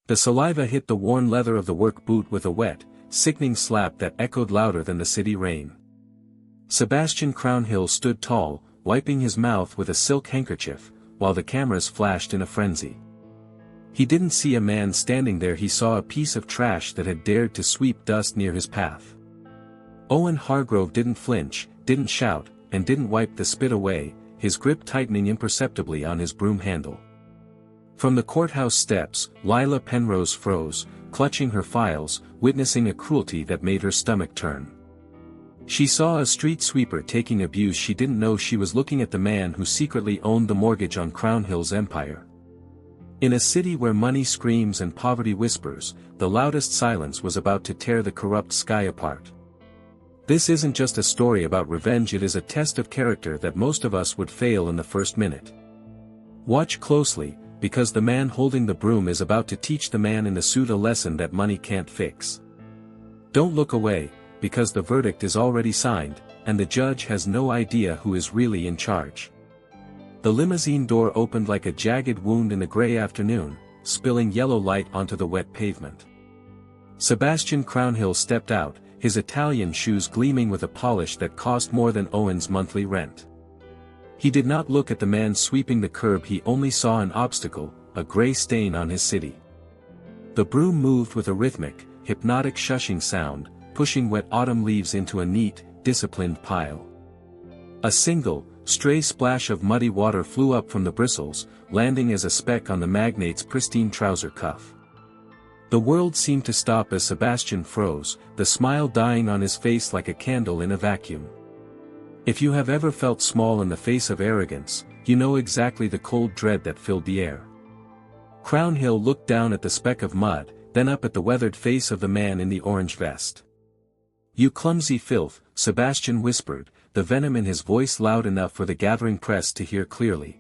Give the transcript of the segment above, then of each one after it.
The saliva hit the worn leather of the work boot with a wet, sickening slap that echoed louder than the city rain. Sebastian Crownhill stood tall, wiping his mouth with a silk handkerchief, while the cameras flashed in a frenzy. He didn't see a man standing there, he saw a piece of trash that had dared to sweep dust near his path. Owen Hargrove didn't flinch, didn't shout, and didn't wipe the spit away, his grip tightening imperceptibly on his broom handle. From the courthouse steps, Lila Penrose froze, clutching her files, witnessing a cruelty that made her stomach turn. She saw a street sweeper taking abuse. She didn't know she was looking at the man who secretly owned the mortgage on Crownhill's empire. In a city where money screams and poverty whispers, the loudest silence was about to tear the corrupt sky apart. This isn't just a story about revenge, it is a test of character that most of us would fail in the first minute. Watch closely, because the man holding the broom is about to teach the man in the suit a lesson that money can't fix. Don't look away, because the verdict is already signed, and the judge has no idea who is really in charge. The limousine door opened like a jagged wound in the gray afternoon, spilling yellow light onto the wet pavement. Sebastian Crownhill stepped out, his Italian shoes gleaming with a polish that cost more than Owen's monthly rent. He did not look at the man sweeping the curb, he only saw an obstacle, a gray stain on his city. The broom moved with a rhythmic, hypnotic shushing sound, pushing wet autumn leaves into a neat, disciplined pile. A single, stray splash of muddy water flew up from the bristles, landing as a speck on the magnate's pristine trouser cuff. The world seemed to stop as Sebastian froze, the smile dying on his face like a candle in a vacuum. If you have ever felt small in the face of arrogance, you know exactly the cold dread that filled the air. Crownhill looked down at the speck of mud, then up at the weathered face of the man in the orange vest. "You clumsy filth," Sebastian whispered, the venom in his voice loud enough for the gathering press to hear clearly.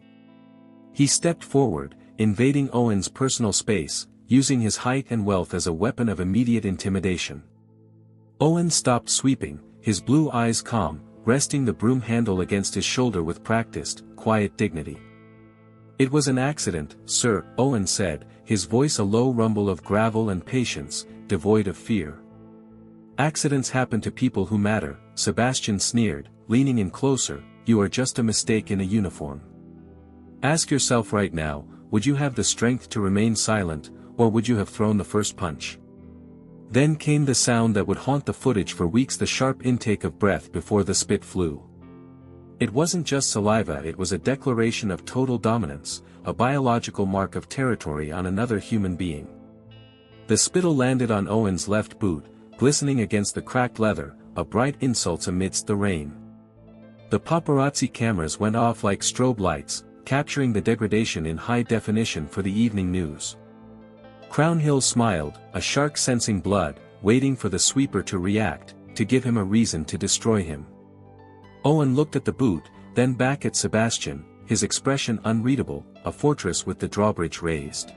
He stepped forward, invading Owen's personal space, using his height and wealth as a weapon of immediate intimidation. Owen stopped sweeping, his blue eyes calm, resting the broom handle against his shoulder with practiced, quiet dignity. "It was an accident, sir," Owen said, his voice a low rumble of gravel and patience, devoid of fear. "Accidents happen to people who matter," Sebastian sneered, leaning in closer, "you are just a mistake in a uniform. Ask yourself right now, would you have the strength to remain silent, or would you have thrown the first punch?" Then came the sound that would haunt the footage for weeks, the sharp intake of breath before the spit flew. It wasn't just saliva, it was a declaration of total dominance, a biological mark of territory on another human being. The spittle landed on Owen's left boot, glistening against the cracked leather, a bright insult amidst the rain. The paparazzi cameras went off like strobe lights, capturing the degradation in high definition for the evening news. Crownhill smiled, a shark sensing blood, waiting for the sweeper to react, to give him a reason to destroy him. Owen looked at the boot, then back at Sebastian, his expression unreadable, a fortress with the drawbridge raised.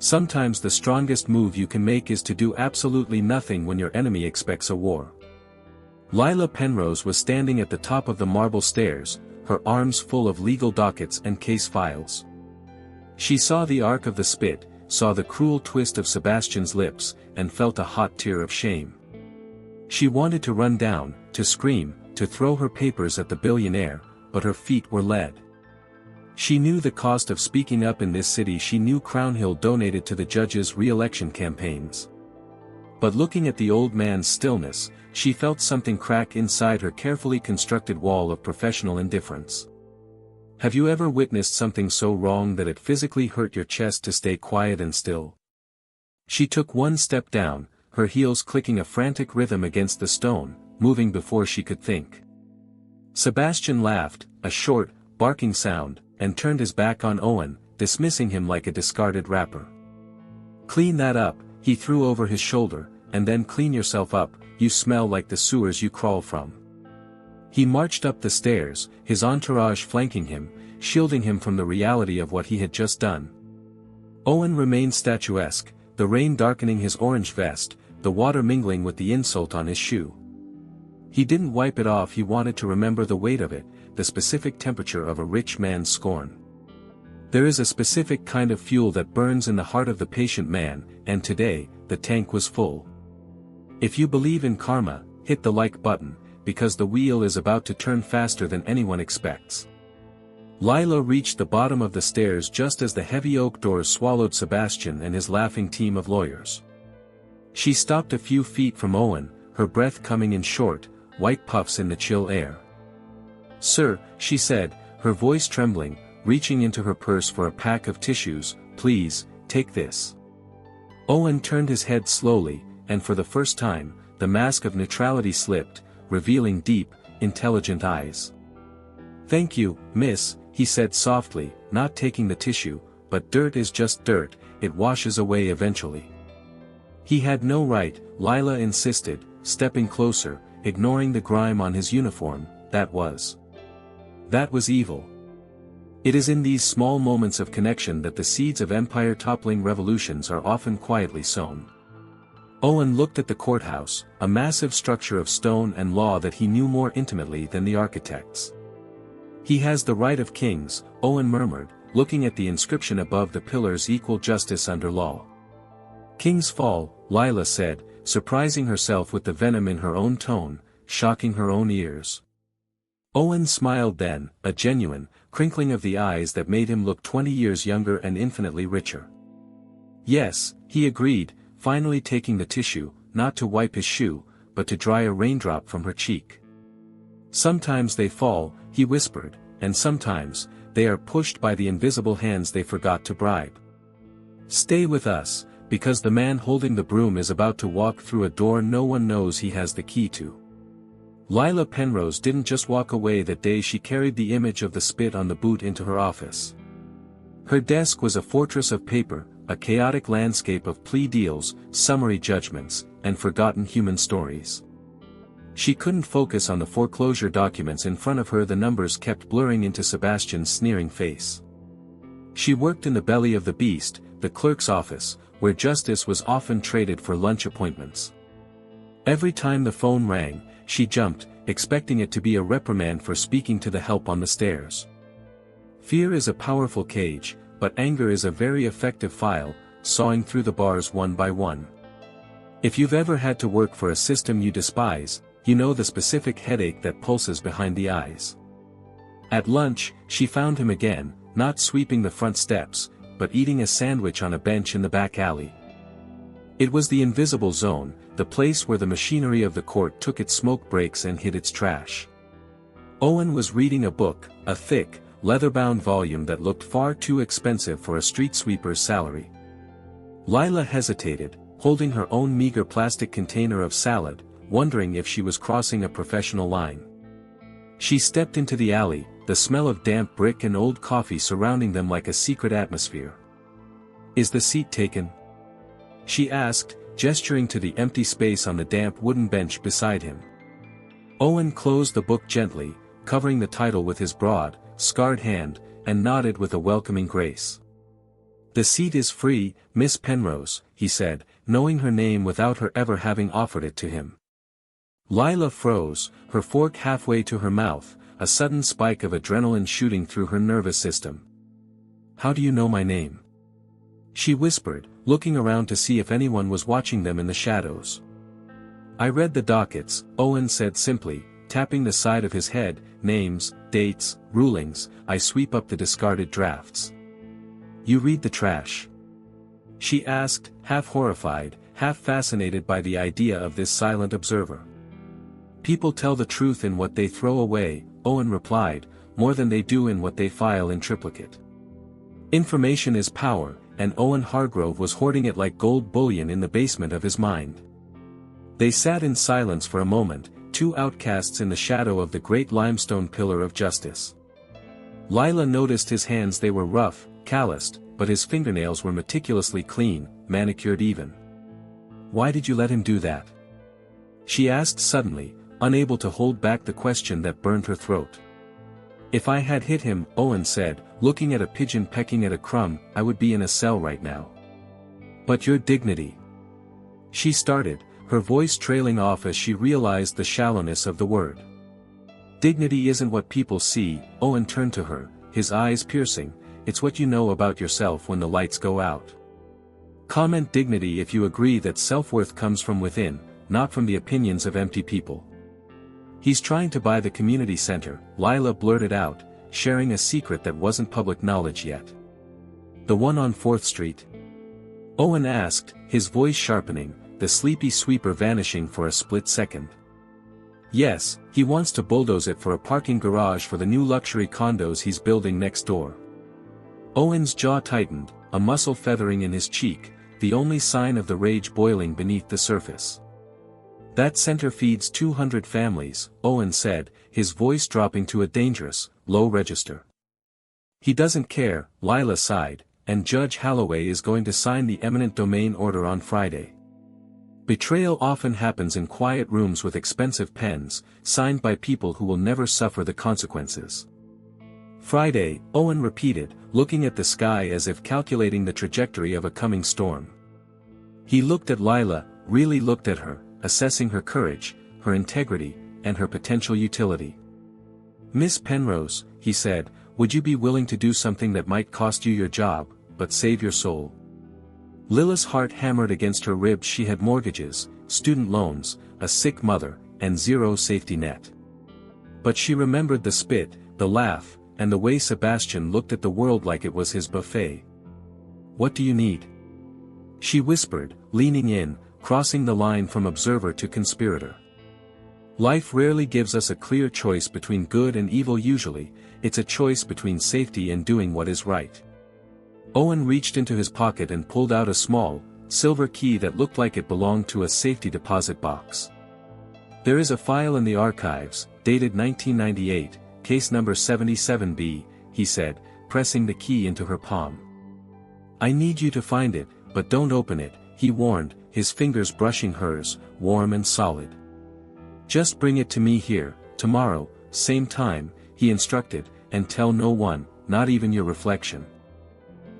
Sometimes the strongest move you can make is to do absolutely nothing when your enemy expects a war. Lila Penrose was standing at the top of the marble stairs, her arms full of legal dockets and case files. She saw the arc of the spit, saw the cruel twist of Sebastian's lips, and felt a hot tear of shame. She wanted to run down, to scream, to throw her papers at the billionaire, but her feet were lead. She knew the cost of speaking up in this city. She knew Crownhill donated to the judge's re-election campaigns. But looking at the old man's stillness, she felt something crack inside her carefully constructed wall of professional indifference. Have you ever witnessed something so wrong that it physically hurt your chest to stay quiet and still? She took one step down, her heels clicking a frantic rhythm against the stone, moving before she could think. Sebastian laughed, a short, barking sound, and turned his back on Owen, dismissing him like a discarded wrapper. "Clean that up," he threw over his shoulder, "and then clean yourself up, you smell like the sewers you crawl from." He marched up the stairs, his entourage flanking him, shielding him from the reality of what he had just done. Owen remained statuesque, the rain darkening his orange vest, the water mingling with the insult on his shoe. He didn't wipe it off, he wanted to remember the weight of it, the specific temperature of a rich man's scorn. There is a specific kind of fuel that burns in the heart of the patient man, and today, the tank was full. If you believe in karma, hit the like button, because the wheel is about to turn faster than anyone expects. Lila reached the bottom of the stairs just as the heavy oak doors swallowed Sebastian and his laughing team of lawyers. She stopped a few feet from Owen, her breath coming in short, white puffs in the chill air. "Sir," she said, her voice trembling, reaching into her purse for a pack of tissues, "please, take this." Owen turned his head slowly, and for the first time, the mask of neutrality slipped, revealing deep, intelligent eyes. "Thank you, miss," he said softly, not taking the tissue, "but dirt is just dirt, it washes away eventually." "He had no right," Lila insisted, stepping closer, ignoring the grime on his uniform. That was evil. It is in these small moments of connection that the seeds of empire-toppling revolutions are often quietly sown. Owen looked at the courthouse, a massive structure of stone and law that he knew more intimately than the architects. "He has the right of kings," Owen murmured, looking at the inscription above the pillars, "Equal justice under law." "Kings fall," Lila said, surprising herself with the venom in her own tone, shocking her own ears. Owen smiled then, a genuine, crinkling of the eyes that made him look 20 years younger and infinitely richer. "Yes," he agreed, finally taking the tissue, not to wipe his shoe, but to dry a raindrop from her cheek. "Sometimes they fall," he whispered, "and sometimes, they are pushed by the invisible hands they forgot to bribe. Stay with us, because the man holding the broom is about to walk through a door no one knows he has the key to." Lila Penrose didn't just walk away that day. She carried the image of the spit on the boot into her office. Her desk was a fortress of paper, a chaotic landscape of plea deals, summary judgments, and forgotten human stories. She couldn't focus on the foreclosure documents in front of her. The numbers kept blurring into Sebastian's sneering face. She worked in the belly of the beast, the clerk's office, where justice was often traded for lunch appointments. Every time the phone rang, she jumped, expecting it to be a reprimand for speaking to the help on the stairs. Fear is a powerful cage, but anger is a very effective file, sawing through the bars one by one. If you've ever had to work for a system you despise, you know the specific headache that pulses behind the eyes. At lunch, she found him again, not sweeping the front steps, but eating a sandwich on a bench in the back alley. It was the invisible zone, the place where the machinery of the court took its smoke breaks and hid its trash. Owen was reading a book, a thick, leather-bound volume that looked far too expensive for a street sweeper's salary. Lila hesitated, holding her own meager plastic container of salad, wondering if she was crossing a professional line. She stepped into the alley, the smell of damp brick and old coffee surrounding them like a secret atmosphere. "Is the seat taken?" she asked, gesturing to the empty space on the damp wooden bench beside him. Owen closed the book gently, covering the title with his broad, scarred hand, and nodded with a welcoming grace. "The seat is free, Miss Penrose," he said, knowing her name without her ever having offered it to him. Lila froze, her fork halfway to her mouth, a sudden spike of adrenaline shooting through her nervous system. "How do you know my name?" she whispered, looking around to see if anyone was watching them in the shadows. "I read the dockets," Owen said simply, tapping the side of his head, "names, dates, rulings, I sweep up the discarded drafts." "You read the trash?" she asked, half horrified, half fascinated by the idea of this silent observer. "People tell the truth in what they throw away," Owen replied, "more than they do in what they file in triplicate. Information is power, and Owen Hargrove was hoarding it like gold bullion in the basement of his mind." They sat in silence for a moment, two outcasts in the shadow of the great limestone pillar of justice. Lila noticed his hands. They were rough, calloused, but his fingernails were meticulously clean, manicured even. "Why did you let him do that?" she asked suddenly, unable to hold back the question that burned her throat. "If I had hit him," Owen said, looking at a pigeon pecking at a crumb, "I would be in a cell right now." "But your dignity," she started, her voice trailing off as she realized the shallowness of the word. "Dignity isn't what people see," Owen turned to her, his eyes piercing, it's what you know about yourself when the lights go out. Comment dignity if you agree that self-worth comes from within, not from the opinions of empty people. He's trying to buy the community center, Lila blurted out, sharing a secret that wasn't public knowledge yet. The one on 4th Street? Owen asked, his voice sharpening, the sleepy sweeper vanishing for a split second. Yes, he wants to bulldoze it for a parking garage for the new luxury condos he's building next door. Owen's jaw tightened, a muscle feathering in his cheek, the only sign of the rage boiling beneath the surface. That center feeds 200 families, Owen said, his voice dropping to a dangerous, low register. He doesn't care, Lila sighed, and Judge Holloway is going to sign the eminent domain order on Friday. Betrayal often happens in quiet rooms with expensive pens, signed by people who will never suffer the consequences. Friday, Owen repeated, looking at the sky as if calculating the trajectory of a coming storm. He looked at Lila, really looked at her, assessing her courage, her integrity, and her potential utility. Miss Penrose, he said, would you be willing to do something that might cost you your job, but save your soul? Lila's heart hammered against her ribs. She had mortgages, student loans, a sick mother, and zero safety net. But she remembered the spit, the laugh, and the way Sebastian looked at the world like it was his buffet. What do you need? She whispered, leaning in, crossing the line from observer to conspirator. Life rarely gives us a clear choice between good and evil. Usually, it's a choice between safety and doing what is right. Owen reached into his pocket and pulled out a small, silver key that looked like it belonged to a safety deposit box. There is a file in the archives, dated 1998, case number 77B, he said, pressing the key into her palm. I need you to find it, but don't open it, he warned, his fingers brushing hers, warm and solid. Just bring it to me here, tomorrow, same time, he instructed, and tell no one, not even your reflection.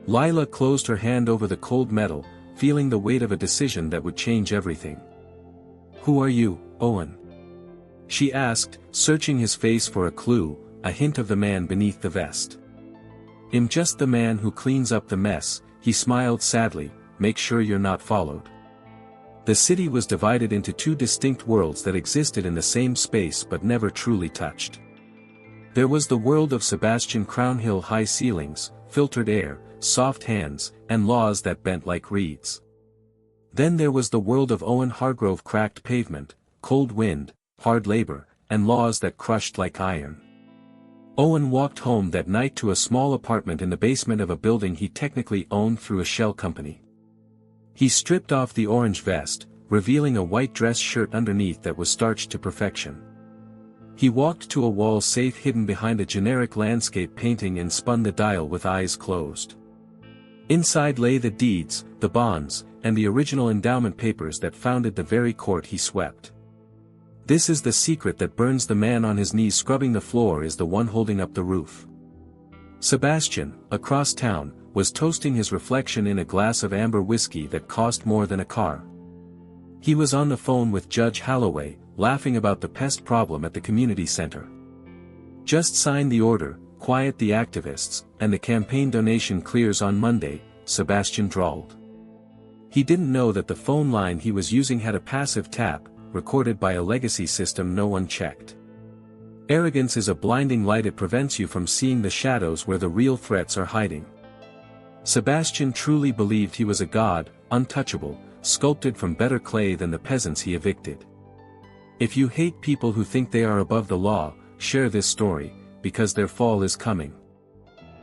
Lila closed her hand over the cold metal, feeling the weight of a decision that would change everything. Who are you, Owen? She asked, searching his face for a clue, a hint of the man beneath the vest. I'm just the man who cleans up the mess, he smiled sadly, make sure you're not followed. The city was divided into two distinct worlds that existed in the same space but never truly touched. There was the world of Sebastian Crownhill, high ceilings, filtered air, soft hands, and laws that bent like reeds. Then there was the world of Owen Hargrove, cracked pavement, cold wind, hard labor, and laws that crushed like iron. Owen walked home that night to a small apartment in the basement of a building he technically owned through a shell company. He stripped off the orange vest, revealing a white dress shirt underneath that was starched to perfection. He walked to a wall safe hidden behind a generic landscape painting and spun the dial with eyes closed. Inside lay the deeds, the bonds, and the original endowment papers that founded the very court he swept. This is the secret that burns the man on his knees scrubbing the floor is the one holding up the roof. Sebastian, across town, was toasting his reflection in a glass of amber whiskey that cost more than a car. He was on the phone with Judge Holloway, laughing about the pest problem at the community center. Just sign the order, quiet the activists, and the campaign donation clears on Monday, Sebastian drawled. He didn't know that the phone line he was using had a passive tap, recorded by a legacy system no one checked. Arrogance is a blinding light. It prevents you from seeing the shadows where the real threats are hiding. Sebastian truly believed he was a god, untouchable, sculpted from better clay than the peasants he evicted. If you hate people who think they are above the law, share this story, because their fall is coming.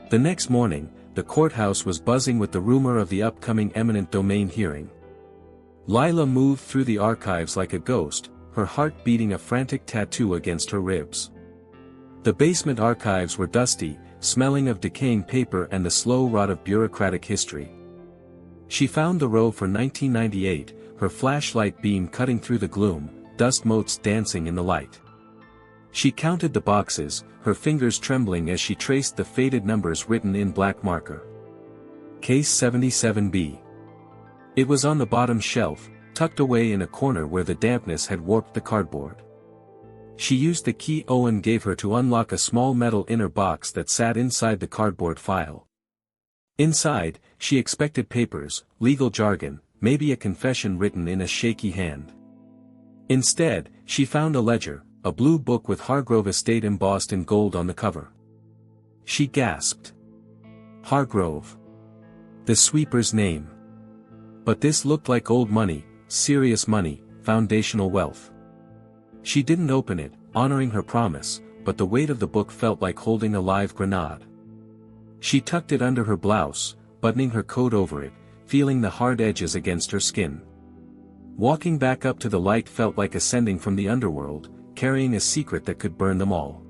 The next morning, the courthouse was buzzing with the rumor of the upcoming eminent domain hearing. Lila moved through the archives like a ghost, her heart beating a frantic tattoo against her ribs. The basement archives were dusty, smelling of decaying paper and the slow rot of bureaucratic history. She found the row for 1998, her flashlight beam cutting through the gloom, dust motes dancing in the light. She counted the boxes, her fingers trembling as she traced the faded numbers written in black marker. Case 77B. It was on the bottom shelf, tucked away in a corner where the dampness had warped the cardboard. She used the key Owen gave her to unlock a small metal inner box that sat inside the cardboard file. Inside, she expected papers, legal jargon, maybe a confession written in a shaky hand. Instead, she found a ledger, a blue book with Hargrove Estate embossed in gold on the cover. She gasped. Hargrove. The sweeper's name. But this looked like old money, serious money, foundational wealth. She didn't open it, honoring her promise, but the weight of the book felt like holding a live grenade. She tucked it under her blouse, buttoning her coat over it, feeling the hard edges against her skin. Walking back up to the light felt like ascending from the underworld, carrying a secret that could burn them all.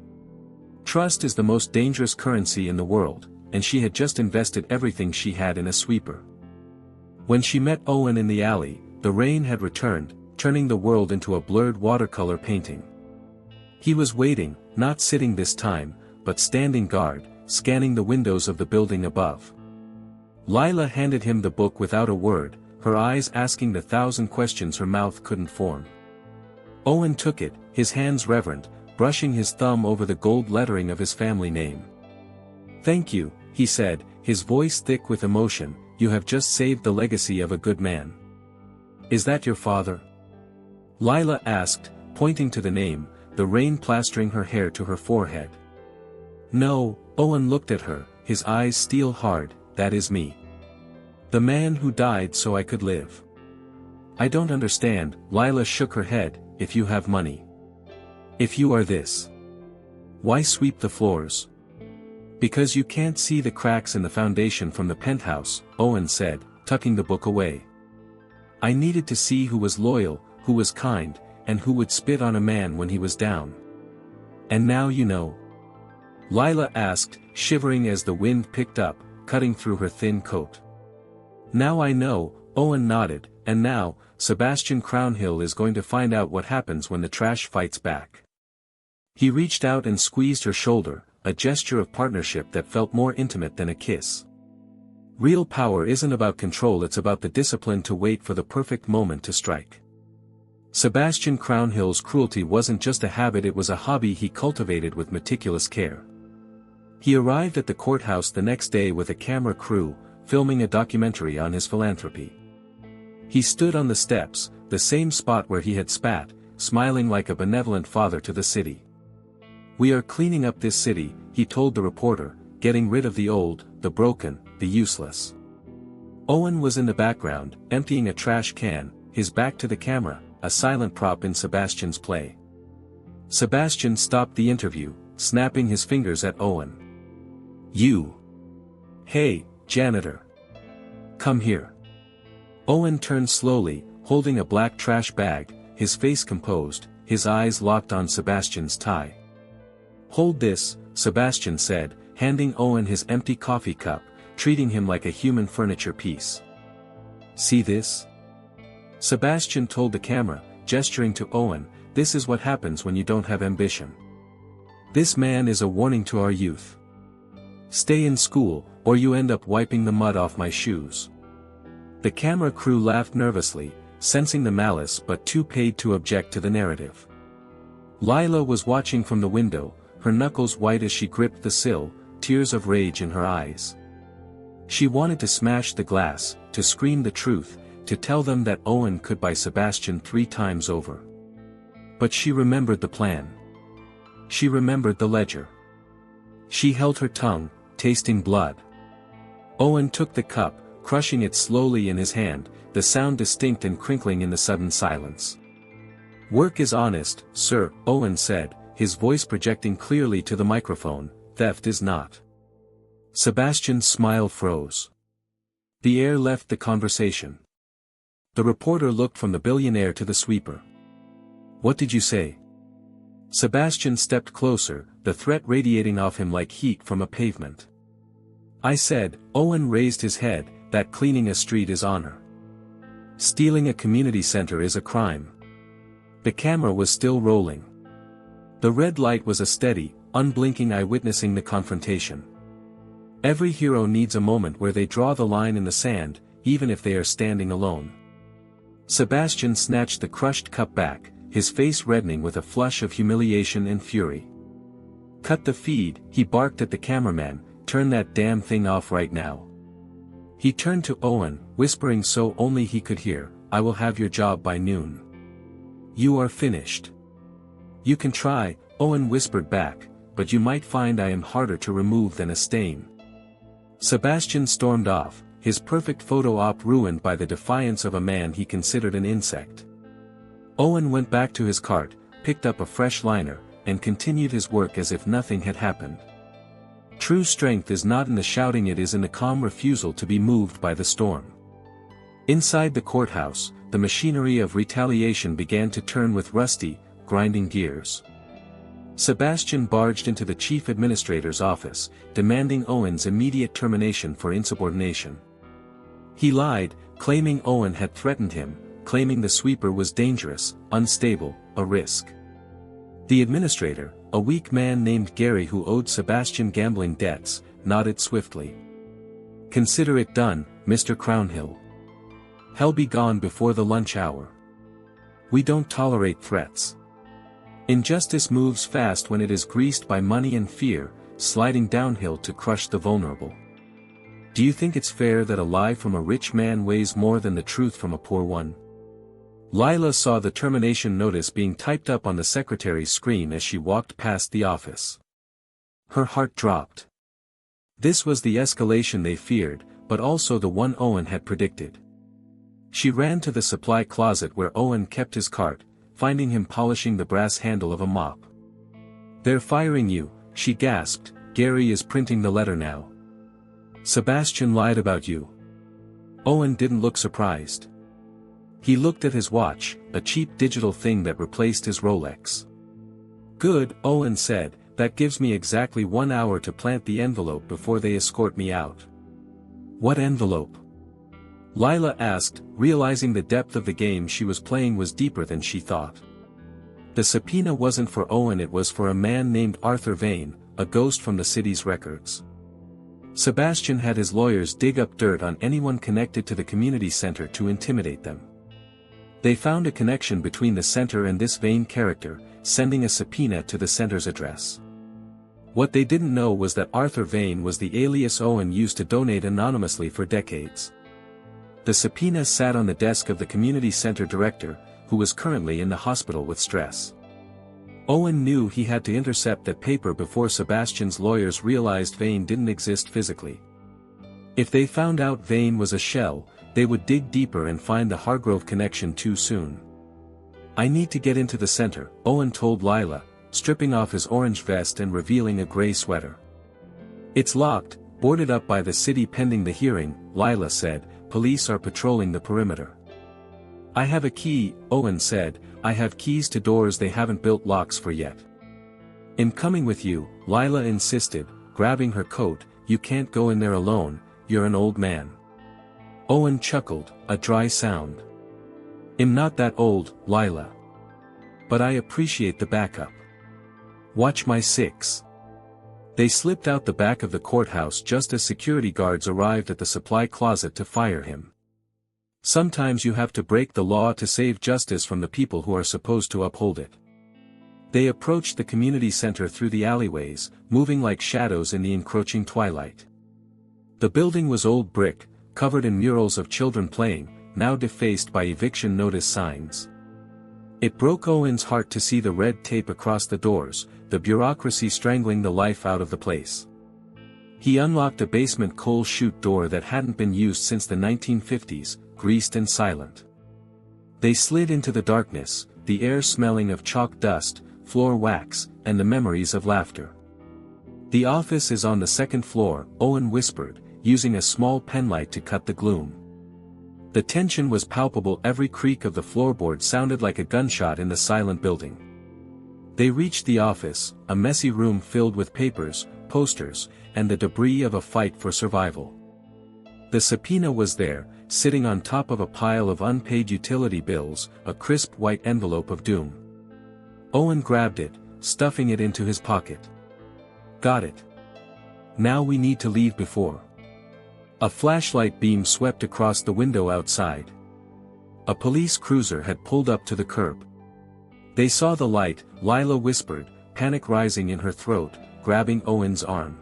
Trust is the most dangerous currency in the world, and she had just invested everything she had in a sweeper. When she met Owen in the alley, the rain had returned, turning the world into a blurred watercolor painting. He was waiting, not sitting this time, but standing guard, scanning the windows of the building above. Lila handed him the book without a word, her eyes asking the 1,000 questions her mouth couldn't form. Owen took it, his hands reverent, brushing his thumb over the gold lettering of his family name. "Thank you," he said, his voice thick with emotion, "you have just saved the legacy of a good man." "Is that your father?" Lila asked, pointing to the name, the rain plastering her hair to her forehead. "No," Owen looked at her, his eyes steel hard, "that is me. The man who died so I could live." "I don't understand," Lila shook her head, "if you have money. If you are this. Why sweep the floors?" "Because you can't see the cracks in the foundation from the penthouse," Owen said, tucking the book away. "I needed to see who was loyal, who was kind, and who would spit on a man when he was down. And now you know?" Lila asked, shivering as the wind picked up, cutting through her thin coat. "Now I know," Owen nodded, "and now, Sebastian Crownhill is going to find out what happens when the trash fights back." He reached out and squeezed her shoulder, a gesture of partnership that felt more intimate than a kiss. Real power isn't about control, it's about the discipline to wait for the perfect moment to strike. Sebastian Crownhill's cruelty wasn't just a habit, it was a hobby he cultivated with meticulous care. He arrived at the courthouse the next day with a camera crew, filming a documentary on his philanthropy. He stood on the steps, the same spot where he had spat, smiling like a benevolent father to the city. "We are cleaning up this city," he told the reporter, "getting rid of the old, the broken, the useless." Owen was in the background, emptying a trash can, his back to the camera, a silent prop in Sebastian's play. Sebastian stopped the interview, snapping his fingers at Owen. "You! Hey, janitor! Come here!" Owen turned slowly, holding a black trash bag, his face composed, his eyes locked on Sebastian's tie. "Hold this," Sebastian said, handing Owen his empty coffee cup, treating him like a human furniture piece. "See this?" Sebastian told the camera, gesturing to Owen, "This is what happens when you don't have ambition. This man is a warning to our youth. Stay in school, or you end up wiping the mud off my shoes." The camera crew laughed nervously, sensing the malice but too paid to object to the narrative. Lila was watching from the window, her knuckles white as she gripped the sill, tears of rage in her eyes. She wanted to smash the glass, to scream the truth, to tell them that Owen could buy Sebastian 3 times over. But she remembered the plan. She remembered the ledger. She held her tongue, tasting blood. Owen took the cup, crushing it slowly in his hand, the sound distinct and crinkling in the sudden silence. "Work is honest, sir," Owen said, his voice projecting clearly to the microphone, "theft is not." Sebastian's smile froze. The air left the conversation. The reporter looked from the billionaire to the sweeper. "What did you say?" Sebastian stepped closer, the threat radiating off him like heat from a pavement. "I said," Owen raised his head, "that cleaning a street is honor. Stealing a community center is a crime." The camera was still rolling. The red light was a steady, unblinking eye witnessing the confrontation. Every hero needs a moment where they draw the line in the sand, even if they are standing alone. Sebastian snatched the crushed cup back, his face reddening with a flush of humiliation and fury. "Cut the feed," he barked at the cameraman, "turn that damn thing off right now." He turned to Owen, whispering so only he could hear, "I will have your job by noon. You are finished." "You can try," Owen whispered back, "but you might find I am harder to remove than a stain." Sebastian stormed off, his perfect photo op ruined by the defiance of a man he considered an insect. Owen went back to his cart, picked up a fresh liner, and continued his work as if nothing had happened. True strength is not in the shouting, it is in the calm refusal to be moved by the storm. Inside the courthouse, the machinery of retaliation began to turn with rusty, grinding gears. Sebastian barged into the chief administrator's office, demanding Owen's immediate termination for insubordination. He lied, claiming Owen had threatened him, claiming the sweeper was dangerous, unstable, a risk. The administrator, a weak man named Gary who owed Sebastian gambling debts, nodded swiftly. "Consider it done, Mr. Crownhill. Hell be gone before the lunch hour. We don't tolerate threats. Injustice moves fast when it is greased by money and fear, sliding downhill to crush the vulnerable. Do you think it's fair that a lie from a rich man weighs more than the truth from a poor one?" Lila saw the termination notice being typed up on the secretary's screen as she walked past the office. Her heart dropped. This was the escalation they feared, but also the one Owen had predicted. She ran to the supply closet where Owen kept his cart, finding him polishing the brass handle of a mop. "They're firing you," she gasped. "Gary is printing the letter now. Sebastian lied about you." Owen didn't look surprised. He looked at his watch, a cheap digital thing that replaced his Rolex. "Good," Owen said, "that gives me exactly 1 hour to plant the envelope before they escort me out." "What envelope?" Lila asked, realizing the depth of the game she was playing was deeper than she thought. The subpoena wasn't for Owen, it was for a man named Arthur Vane, a ghost from the city's records. Sebastian had his lawyers dig up dirt on anyone connected to the community center to intimidate them. They found a connection between the center and this Vane character, sending a subpoena to the center's address. What they didn't know was that Arthur Vane was the alias Owen used to donate anonymously for decades. The subpoena sat on the desk of the community center director, who was currently in the hospital with stress. Owen knew he had to intercept that paper before Sebastian's lawyers realized Vane didn't exist physically. If they found out Vane was a shell, they would dig deeper and find the Hargrove connection too soon. "I need to get into the center," Owen told Lila, stripping off his orange vest and revealing a gray sweater. "It's locked, boarded up by the city pending the hearing," Lila said. "Police are patrolling the perimeter." "I have a key," Owen said. "I have keys to doors they haven't built locks for yet." "I'm coming with you," Lila insisted, grabbing her coat. "You can't go in there alone, you're an old man." Owen chuckled, a dry sound. "I'm not that old, Lila. But I appreciate the backup. Watch my 6." They slipped out the back of the courthouse just as security guards arrived at the supply closet to fire him. Sometimes you have to break the law to save justice from the people who are supposed to uphold it. They approached the community center through the alleyways, moving like shadows in the encroaching twilight. The building was old brick, covered in murals of children playing, now defaced by eviction notice signs. It broke Owen's heart to see the red tape across the doors, the bureaucracy strangling the life out of the place. He unlocked a basement coal chute door that hadn't been used since the 1950s, greased and silent. They slid into the darkness, the air smelling of chalk dust, floor wax, and the memories of laughter. "The office is on the second floor," Owen whispered, using a small penlight to cut the gloom. The tension was palpable, every creak of the floorboard sounded like a gunshot in the silent building. They reached the office, a messy room filled with papers, posters, and the debris of a fight for survival. The subpoena was there, sitting on top of a pile of unpaid utility bills, a crisp white envelope of doom. Owen grabbed it, stuffing it into his pocket. "Got it. Now we need to leave before." A flashlight beam swept across the window outside. A police cruiser had pulled up to the curb. They saw the light, Lila whispered, panic rising in her throat, grabbing Owen's arm.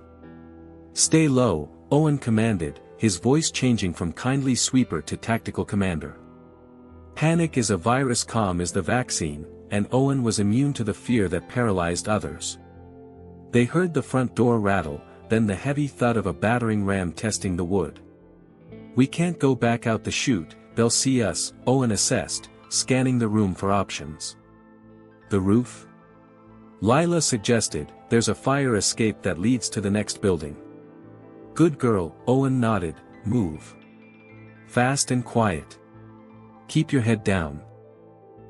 "Stay low," Owen commanded, his voice changing from kindly sweeper to tactical commander. Panic is a virus, calm is the vaccine, and Owen was immune to the fear that paralyzed others. They heard the front door rattle, then the heavy thud of a battering ram testing the wood. "We can't go back out the chute, they'll see us," Owen assessed, scanning the room for options. "The roof?" Lila suggested. "There's a fire escape that leads to the next building." "Good girl," Owen nodded. "Move. Fast and quiet. Keep your head down."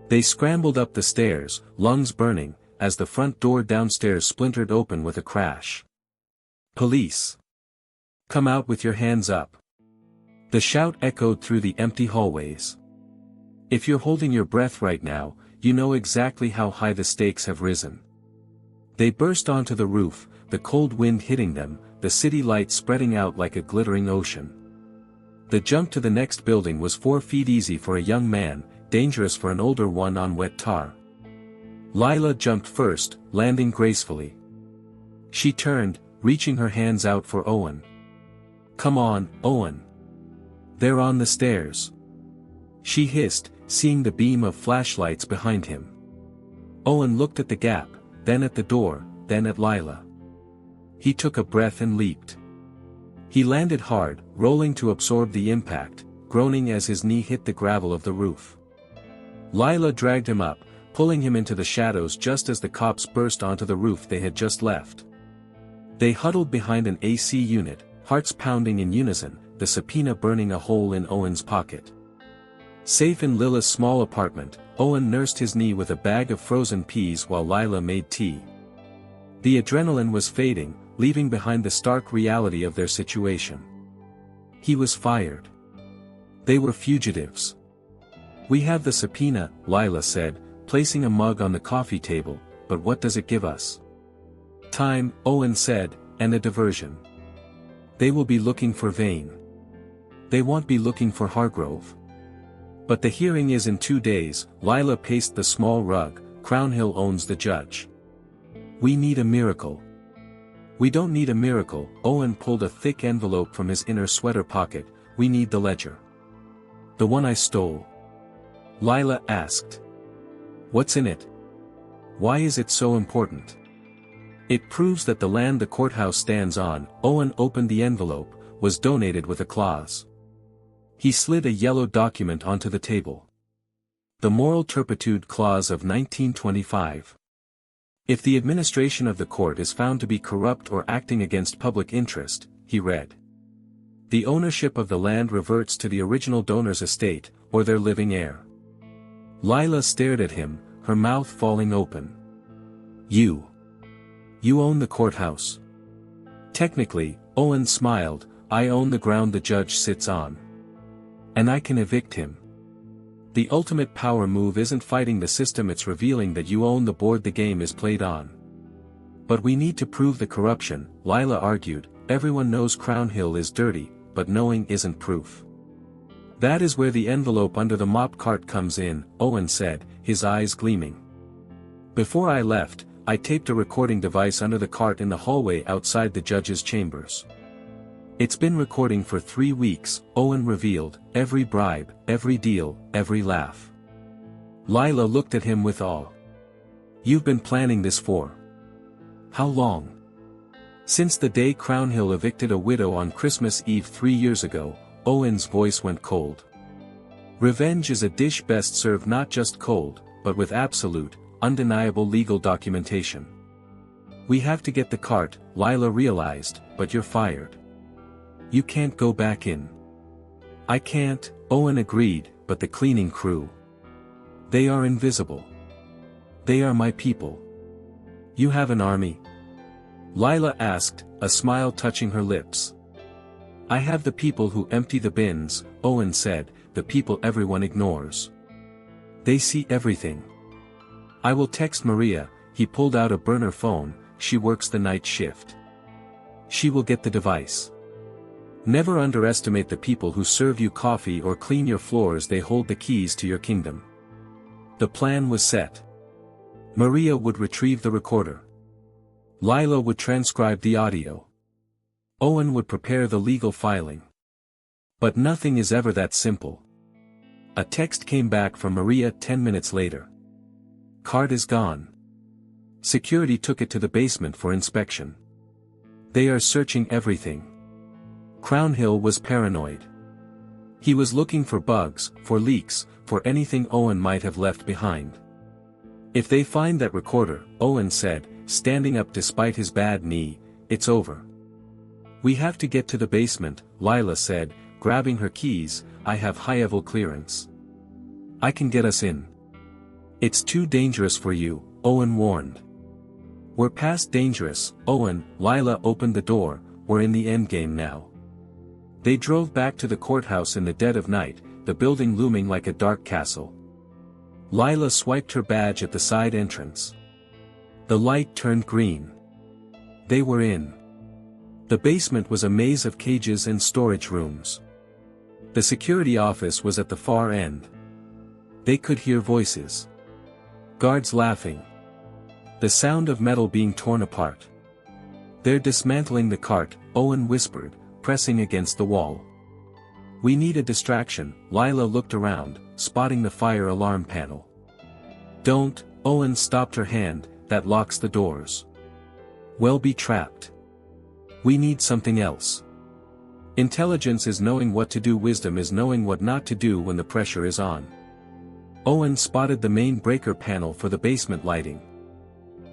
They scrambled up the stairs, lungs burning, as the front door downstairs splintered open with a crash. "Police! Come out with your hands up!" The shout echoed through the empty hallways. If you're holding your breath right now, you know exactly how high the stakes have risen. They burst onto the roof, the cold wind hitting them, the city lights spreading out like a glittering ocean. The jump to the next building was 4 feet easy for a young man, dangerous for an older one on wet tar. Lila jumped first, landing gracefully. She turned, reaching her hands out for Owen. "Come on, Owen. They're on the stairs," she hissed, seeing the beam of flashlights behind him. Owen looked at the gap, then at the door, then at Lila. He took a breath and leaped. He landed hard, rolling to absorb the impact, groaning as his knee hit the gravel of the roof. Lila dragged him up, pulling him into the shadows just as the cops burst onto the roof they had just left. They huddled behind an AC unit, hearts pounding in unison, the subpoena burning a hole in Owen's pocket. Safe in Lila's small apartment, Owen nursed his knee with a bag of frozen peas while Lila made tea. The adrenaline was fading, leaving behind the stark reality of their situation. He was fired. They were fugitives. "We have the subpoena," Lila said, placing a mug on the coffee table, "but what does it give us?" "Time," Owen said, "and a diversion. They will be looking for Vane. They won't be looking for Hargrove." "But the hearing is in 2 days," Lila paced the small rug. "Crownhill owns the judge. We need a miracle." "We don't need a miracle," Owen pulled a thick envelope from his inner sweater pocket. "We need the ledger." "The one I stole?" Lila asked. "What's in it? Why is it so important?" "It proves that the land the courthouse stands on," Owen opened the envelope, "was donated with a clause." He slid a yellow document onto the table. "The Moral Turpitude Clause of 1925. If the administration of the court is found to be corrupt or acting against public interest," he read, "the ownership of the land reverts to the original donor's estate, or their living heir." Lila stared at him, her mouth falling open. You own the courthouse." "Technically," Owen smiled, "I own the ground the judge sits on. And I can evict him. The ultimate power move isn't fighting the system, it's revealing that you own the board the game is played on." "But we need to prove the corruption," Lila argued. "Everyone knows Crownhill is dirty, but knowing isn't proof." "That is where the envelope under the mop cart comes in," Owen said, his eyes gleaming. "Before I left, I taped a recording device under the cart in the hallway outside the judge's chambers. It's been recording for 3 weeks," Owen revealed, "every bribe, every deal, every laugh." Lila looked at him with awe. "You've been planning this for how long?" "Since the day Crownhill evicted a widow on Christmas Eve 3 years ago," Owen's voice went cold. "Revenge is a dish best served not just cold, but with absolute, undeniable legal documentation. We have to get the cart," Lila realized, "but you're fired. You can't go back in." "I can't," Owen agreed, "but the cleaning crew. They are invisible. They are my people." "You have an army?" Lila asked, a smile touching her lips. "I have the people who empty the bins," Owen said, "the people everyone ignores. They see everything. I will text Maria," he pulled out a burner phone, "she works the night shift. She will get the device. Never underestimate the people who serve you coffee or clean your floors, they hold the keys to your kingdom." The plan was set. Maria would retrieve the recorder. Lila would transcribe the audio. Owen would prepare the legal filing. But nothing is ever that simple. A text came back from Maria 10 minutes later. Card is gone. Security took it to the basement for inspection. They are searching everything. Crown Hill was paranoid. He was looking for bugs, for leaks, for anything Owen might have left behind. If they find that recorder, Owen said, standing up despite his bad knee, it's over. We have to get to the basement, Lila said, grabbing her keys. I have high-level clearance. I can get us in. It's too dangerous for you, Owen warned. We're past dangerous, Owen. Lila opened the door. We're in the endgame now. They drove back to the courthouse in the dead of night, the building looming like a dark castle. Lila swiped her badge at the side entrance. The light turned green. They were in. The basement was a maze of cages and storage rooms. The security office was at the far end. They could hear voices. Guards laughing. The sound of metal being torn apart. They're dismantling the cart, Owen whispered, pressing against the wall. We need a distraction. Lila looked around, spotting the fire alarm panel. Don't, Owen stopped her hand, that locks the doors. We'll be trapped. We need something else. Intelligence is knowing what to do, wisdom is knowing what not to do when the pressure is on. Owen spotted the main breaker panel for the basement lighting.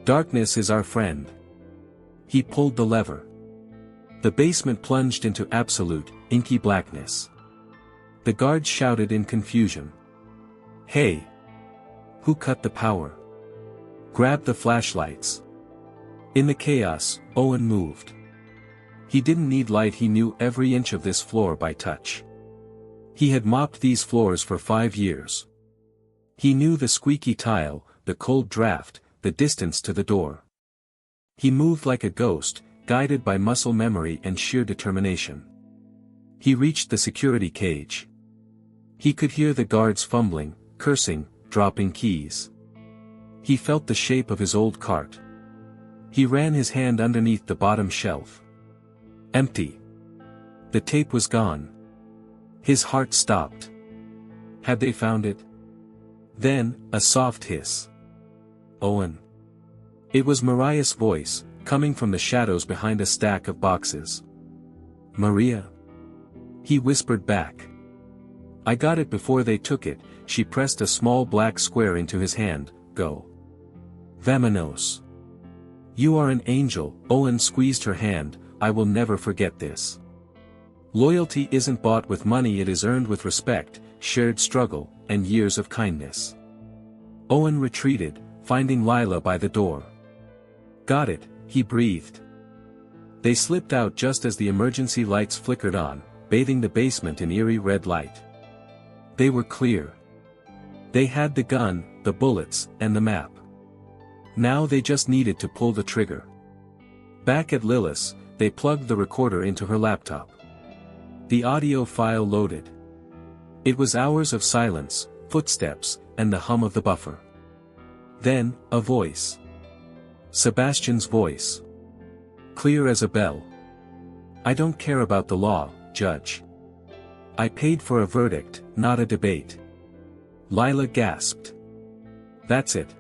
Darkness is our friend. He pulled the lever. The basement plunged into absolute, inky blackness. The guards shouted in confusion. Hey! Who cut the power? Grab the flashlights. In the chaos, Owen moved. He didn't need light, he knew every inch of this floor by touch. He had mopped these floors for 5 years. He knew the squeaky tile, the cold draft, the distance to the door. He moved like a ghost, guided by muscle memory and sheer determination. He reached the security cage. He could hear the guards fumbling, cursing, dropping keys. He felt the shape of his old cart. He ran his hand underneath the bottom shelf. Empty. The tape was gone. His heart stopped. Had they found it? Then, a soft hiss. Owen. It was Maria's voice, coming from the shadows behind a stack of boxes. Maria? He whispered back. I got it before they took it. She pressed a small black square into his hand. Go. Vamonos. You are an angel. Owen squeezed her hand. I will never forget this. Loyalty isn't bought with money, it is earned with respect, shared struggle, and years of kindness. Owen retreated, finding Lila by the door. Got it, he breathed. They slipped out just as the emergency lights flickered on, bathing the basement in eerie red light. They were clear. They had the gun, the bullets, and the map. Now they just needed to pull the trigger. Back at Lilis, they plugged the recorder into her laptop. The audio file loaded. It was hours of silence, footsteps, and the hum of the buffer. Then, a voice. Sebastian's voice. Clear as a bell. I don't care about the law, Judge. I paid for a verdict, not a debate. Lila gasped. That's it.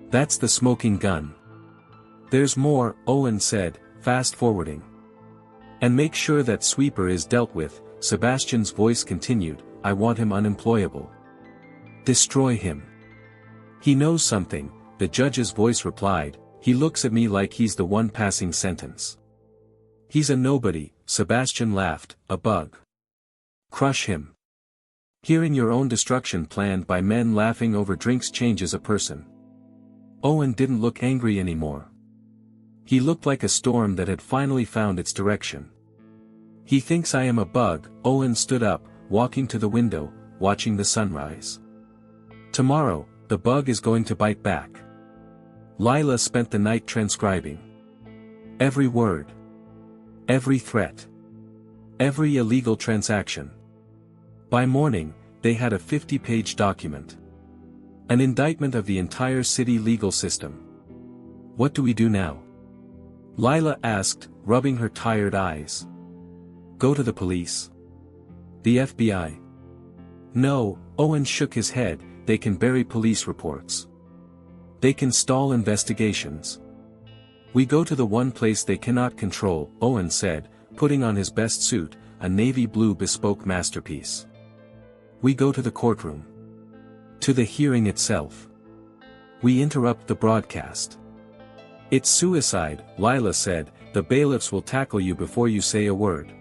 That's the smoking gun. There's more, Owen said, fast-forwarding. And make sure that sweeper is dealt with, Sebastian's voice continued, I want him unemployable. Destroy him. He knows something, the judge's voice replied, he looks at me like he's the one passing sentence. He's a nobody, Sebastian laughed, a bug. Crush him. Hearing your own destruction planned by men laughing over drinks changes a person. Owen didn't look angry anymore. He looked like a storm that had finally found its direction. He thinks I am a bug. Owen stood up, walking to the window, watching the sunrise. Tomorrow, the bug is going to bite back. Lila spent the night transcribing. Every word. Every threat. Every illegal transaction. By morning, they had a 50-page document. An indictment of the entire city legal system. What do we do now? Lila asked, rubbing her tired eyes. Go to the police. The FBI? No, Owen shook his head, they can bury police reports. They can stall investigations. We go to the one place they cannot control, Owen said, putting on his best suit, a navy blue bespoke masterpiece. We go to the courtroom. To the hearing itself. We interrupt the broadcast. It's suicide, Lila said, the bailiffs will tackle you before you say a word.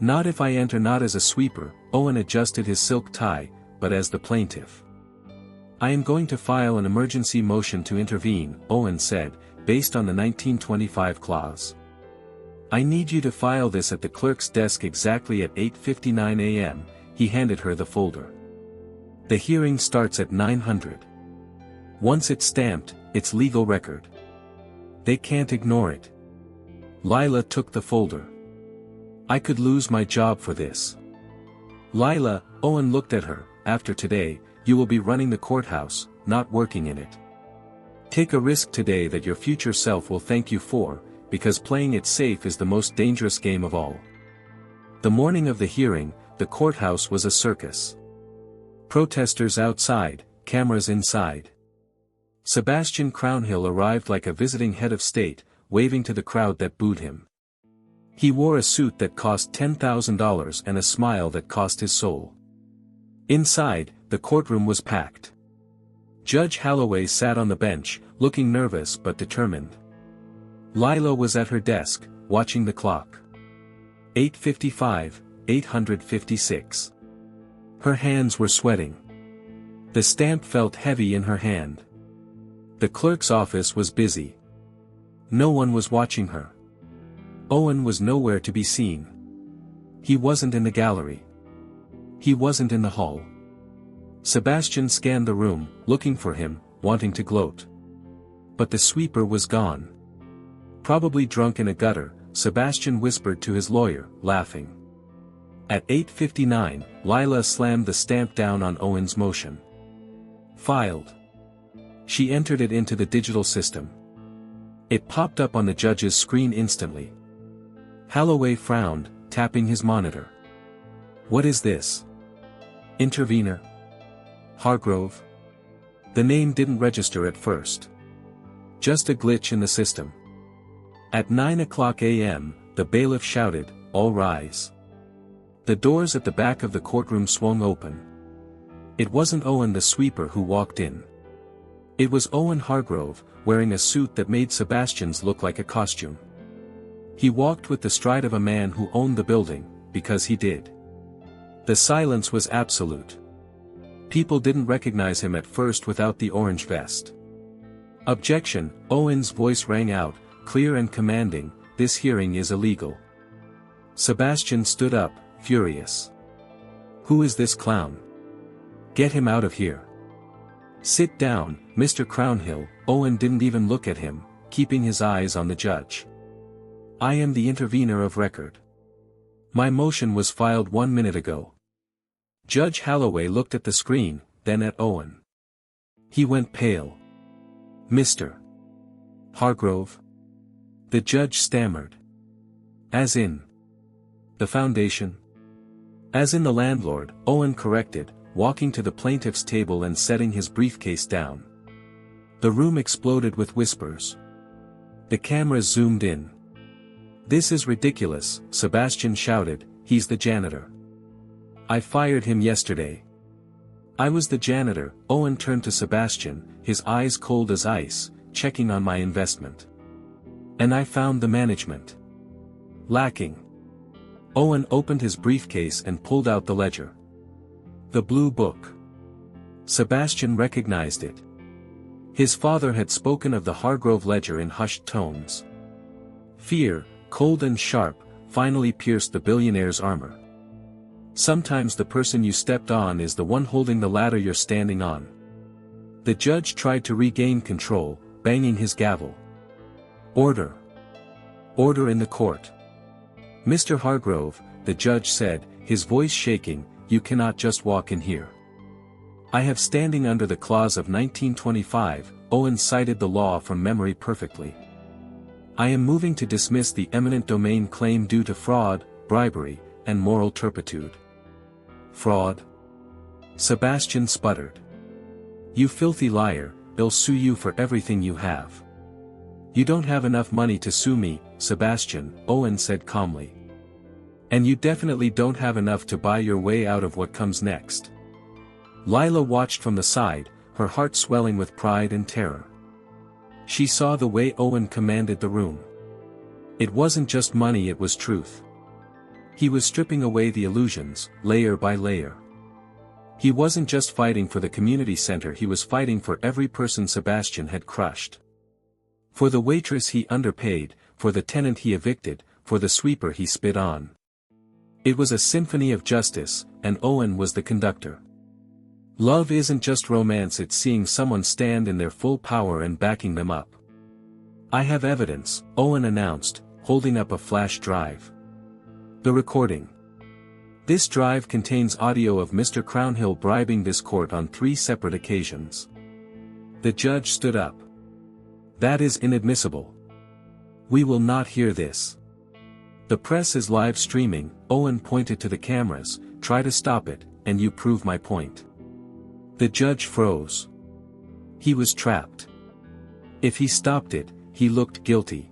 Not if I enter not as a sweeper, Owen adjusted his silk tie, but as the plaintiff. I am going to file an emergency motion to intervene, Owen said, based on the 1925 clause. I need you to file this at the clerk's desk exactly at 8:59 a.m., he handed her the folder. The hearing starts at 900. Once it's stamped, it's legal record. They can't ignore it. Lila took the folder. I could lose my job for this. Lila, Owen looked at her, after today, you will be running the courthouse, not working in it. Take a risk today that your future self will thank you for, because playing it safe is the most dangerous game of all. The morning of the hearing, the courthouse was a circus. Protesters outside, cameras inside. Sebastian Crownhill arrived like a visiting head of state, waving to the crowd that booed him. He wore a suit that cost $10,000 and a smile that cost his soul. Inside, the courtroom was packed. Judge Holloway sat on the bench, looking nervous but determined. Lila was at her desk, watching the clock. 8:55, 856. Her hands were sweating. The stamp felt heavy in her hand. The clerk's office was busy. No one was watching her. Owen was nowhere to be seen. He wasn't in the gallery. He wasn't in the hall. Sebastian scanned the room, looking for him, wanting to gloat. But the sweeper was gone. Probably drunk in a gutter, Sebastian whispered to his lawyer, laughing. At 8:59, Lila slammed the stamp down on Owen's motion. Filed. She entered it into the digital system. It popped up on the judge's screen instantly. Holloway frowned, tapping his monitor. What is this? Intervener? Hargrove? The name didn't register at first. Just a glitch in the system. At 9:00 a.m., the bailiff shouted, all rise. The doors at the back of the courtroom swung open. It wasn't Owen the sweeper who walked in. It was Owen Hargrove, wearing a suit that made Sebastian's look like a costume. He walked with the stride of a man who owned the building, because he did. The silence was absolute. People didn't recognize him at first without the orange vest. Objection, Owen's voice rang out, clear and commanding, this hearing is illegal. Sebastian stood up, furious. Who is this clown? Get him out of here. Sit down, Mr. Crownhill, Owen didn't even look at him, keeping his eyes on the judge. I am the intervener of record. My motion was filed 1 minute ago. Judge Holloway looked at the screen, then at Owen. He went pale. Mr. Hargrove? The judge stammered. As in? The foundation? As in the landlord, Owen corrected, walking to the plaintiff's table and setting his briefcase down. The room exploded with whispers. The cameras zoomed in. This is ridiculous, Sebastian shouted, he's the janitor. I fired him yesterday. I was the janitor, Owen turned to Sebastian, his eyes cold as ice, checking on my investment. And I found the management lacking. Owen opened his briefcase and pulled out the ledger. The blue book. Sebastian recognized it. His father had spoken of the Hargrove ledger in hushed tones. Fear, cold and sharp, finally pierced the billionaire's armor. Sometimes the person you stepped on is the one holding the ladder you're standing on. The judge tried to regain control, banging his gavel. Order. Order in the court. Mr. Hargrove, the judge said, his voice shaking, you cannot just walk in here. I have standing under the clause of 1925, Owen cited the law from memory perfectly. I am moving to dismiss the eminent domain claim due to fraud, bribery, and moral turpitude. Fraud? Sebastian sputtered. You filthy liar, I'll sue you for everything you have. You don't have enough money to sue me, Sebastian, Owen said calmly. And you definitely don't have enough to buy your way out of what comes next. Lila watched from the side, her heart swelling with pride and terror. She saw the way Owen commanded the room. It wasn't just money, it was truth. He was stripping away the illusions, layer by layer. He wasn't just fighting for the community center, he was fighting for every person Sebastian had crushed. For the waitress he underpaid, for the tenant he evicted, for the sweeper he spit on. It was a symphony of justice, and Owen was the conductor. Love isn't just romance, it's seeing someone stand in their full power and backing them up. I have evidence, Owen announced, holding up a flash drive. The recording. This drive contains audio of Mr. Crownhill bribing this court on 3 separate occasions. The judge stood up. That is inadmissible. We will not hear this. The press is live streaming, Owen pointed to the cameras, try to stop it, and you prove my point. The judge froze. He was trapped. If he stopped it, he looked guilty.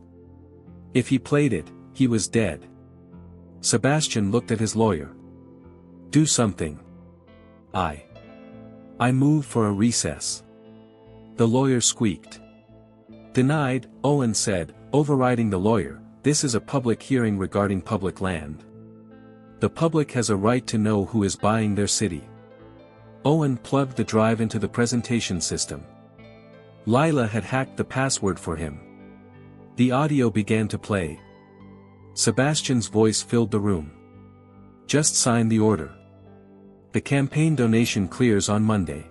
If he played it, he was dead. Sebastian looked at his lawyer. Do something. I move for a recess. The lawyer squeaked. Denied, Owen said, overriding the lawyer, this is a public hearing regarding public land. The public has a right to know who is buying their city. Owen plugged the drive into the presentation system. Lila had hacked the password for him. The audio began to play. Sebastian's voice filled the room. Just sign the order. The campaign donation clears on Monday.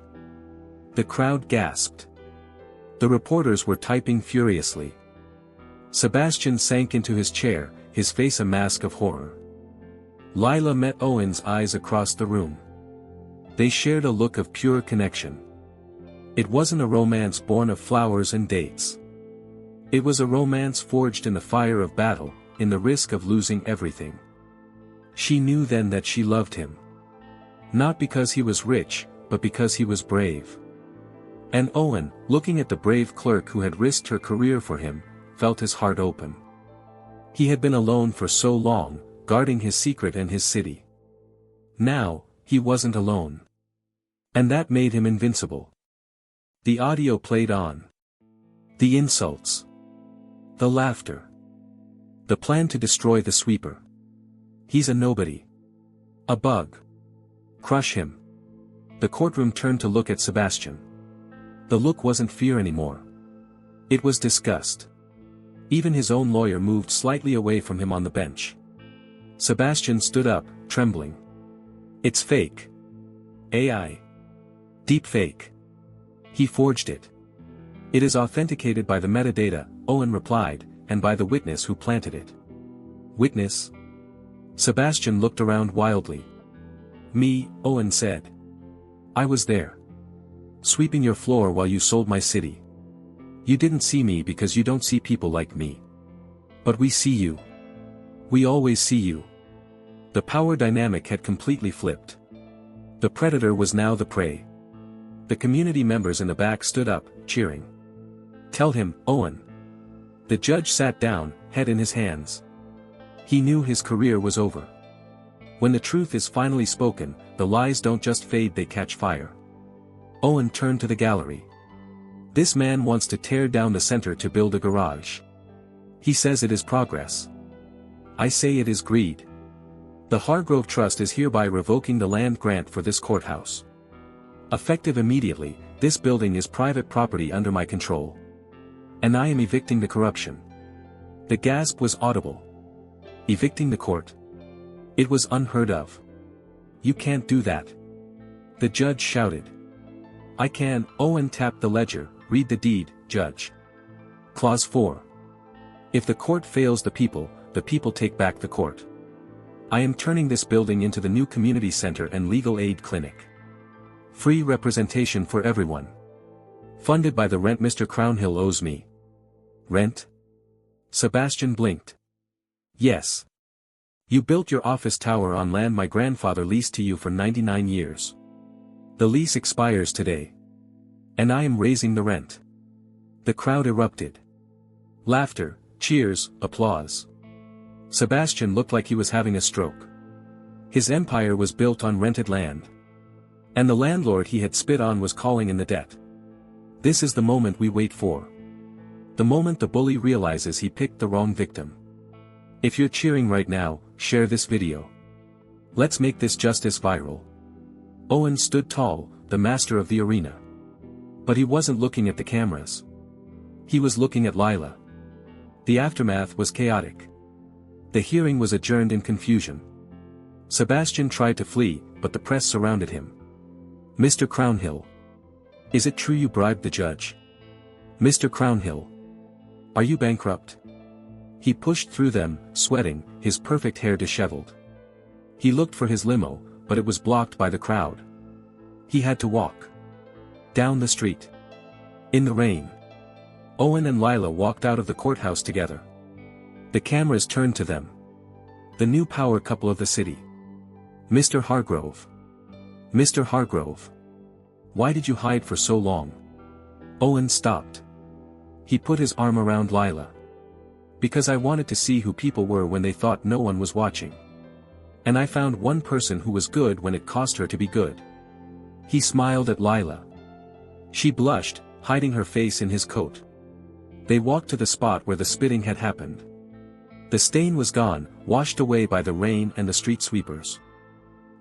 The crowd gasped. The reporters were typing furiously. Sebastian sank into his chair, his face a mask of horror. Lila met Owen's eyes across the room. They shared a look of pure connection. It wasn't a romance born of flowers and dates. It was a romance forged in the fire of battle, in the risk of losing everything. She knew then that she loved him. Not because he was rich, but because he was brave. And Owen, looking at the brave clerk who had risked her career for him, felt his heart open. He had been alone for so long, guarding his secret and his city. Now, he wasn't alone. And that made him invincible. The audio played on. The insults. The laughter. The plan to destroy the sweeper. He's a nobody. A bug. Crush him. The courtroom turned to look at Sebastian. The look wasn't fear anymore. It was disgust. Even his own lawyer moved slightly away from him on the bench. Sebastian stood up, trembling. It's fake. AI. Deep fake. He forged it. It is authenticated by the metadata, Owen replied, and by the witness who planted it. Witness? Sebastian looked around wildly. Me, Owen said. I was there. Sweeping your floor while you sold my city. You didn't see me because you don't see people like me. But we see you. We always see you. The power dynamic had completely flipped. The predator was now the prey. The community members in the back stood up, cheering. Tell him, Owen. The judge sat down, head in his hands. He knew his career was over. When the truth is finally spoken, the lies don't just fade, they catch fire. Owen turned to the gallery. This man wants to tear down the center to build a garage. He says it is progress. I say it is greed. The Hargrove Trust is hereby revoking the land grant for this courthouse. Effective immediately, this building is private property under my control. And I am evicting the corruption. The gasp was audible. Evicting the court? It was unheard of. You can't do that. The judge shouted. I can. Owen tapped the ledger. Read the deed, Judge. Clause 4. If the court fails the people take back the court. I am turning this building into the new community center and legal aid clinic. Free representation for everyone. Funded by the rent Mr. Crownhill owes me. Rent? Sebastian blinked. Yes. You built your office tower on land my grandfather leased to you for 99 years. The lease expires today. And I am raising the rent." The crowd erupted. Laughter, cheers, applause. Sebastian looked like he was having a stroke. His empire was built on rented land. And the landlord he had spit on was calling in the debt. This is the moment we wait for. The moment the bully realizes he picked the wrong victim. If you're cheering right now, share this video. Let's make this justice viral. Owen stood tall, the master of the arena. But he wasn't looking at the cameras. He was looking at Lila. The aftermath was chaotic. The hearing was adjourned in confusion. Sebastian tried to flee, but the press surrounded him. "Mr. Crownhill. Is it true you bribed the judge? Mr. Crownhill. Are you bankrupt?" He pushed through them, sweating, his perfect hair disheveled. He looked for his limo, but it was blocked by the crowd. He had to walk down the street. In the rain. Owen and Lila walked out of the courthouse together. The cameras turned to them. The new power couple of the city. "Mr. Hargrove. Mr. Hargrove. Why did you hide for so long?" Owen stopped. He put his arm around Lila. "Because I wanted to see who people were when they thought no one was watching. And I found one person who was good when it cost her to be good." He smiled at Lila. She blushed, hiding her face in his coat. They walked to the spot where the spitting had happened. The stain was gone, washed away by the rain and the street sweepers.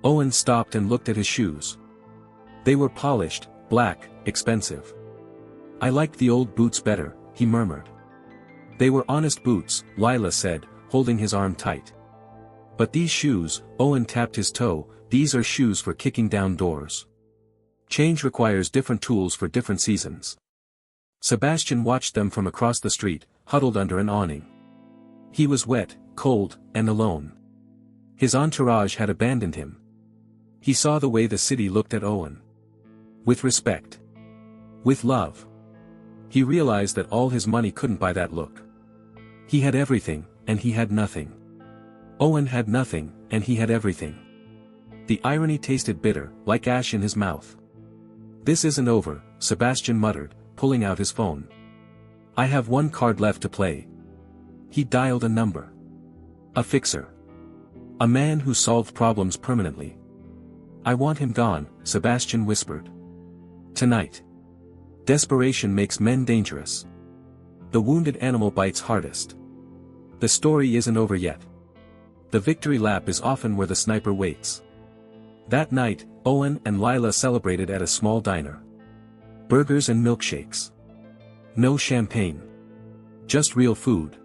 Owen stopped and looked at his shoes. They were polished, black, expensive. "I liked the old boots better," he murmured. "They were honest boots," Lila said, holding his arm tight. "But these shoes," Owen tapped his toe, "these are shoes for kicking down doors. Change requires different tools for different seasons." Sebastian watched them from across the street, huddled under an awning. He was wet, cold, and alone. His entourage had abandoned him. He saw the way the city looked at Owen. With respect. With love. He realized that all his money couldn't buy that look. He had everything, and he had nothing. Owen had nothing, and he had everything. The irony tasted bitter, like ash in his mouth. "This isn't over," Sebastian muttered, pulling out his phone. "I have one card left to play." He dialed a number. A fixer. A man who solved problems permanently. "I want him gone," Sebastian whispered. "Tonight." Desperation makes men dangerous. The wounded animal bites hardest. The story isn't over yet. The victory lap is often where the sniper waits. That night, Owen and Lila celebrated at a small diner. Burgers and milkshakes. No champagne. Just real food.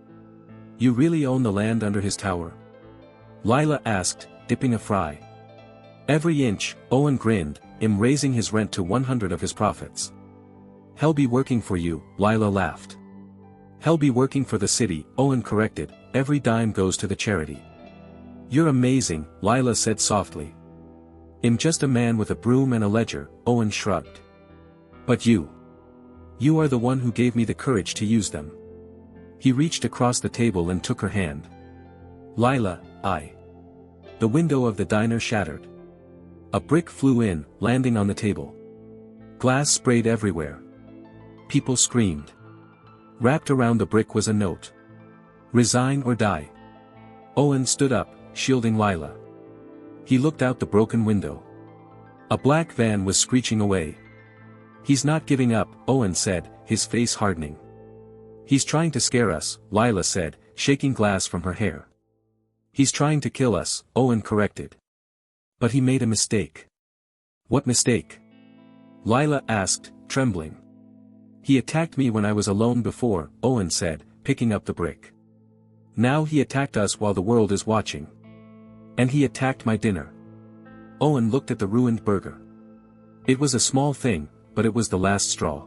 "You really own the land under his tower?" Lila asked, dipping a fry. "Every inch," Owen grinned, raising his rent to 100 of his profits. "Hell be working for you," Lila laughed. "Hell be working for the city," Owen corrected, "every dime goes to the charity." "You're amazing," Lila said softly. "I'm just a man with a broom and a ledger," Owen shrugged. "But you. You are the one who gave me the courage to use them." He reached across the table and took her hand. "Lila, I." The window of the diner shattered. A brick flew in, landing on the table. Glass sprayed everywhere. People screamed. Wrapped around the brick was a note. "Resign or die." Owen stood up, shielding Lila. He looked out the broken window. A black van was screeching away. "He's not giving up," Owen said, his face hardening. "He's trying to scare us," Lila said, shaking glass from her hair. "He's trying to kill us," Owen corrected. "But he made a mistake." "What mistake?" Lila asked, trembling. "He attacked me when I was alone before," Owen said, picking up the brick. "Now he attacked us while the world is watching. And he attacked my dinner." Owen looked at the ruined burger. It was a small thing, but it was the last straw.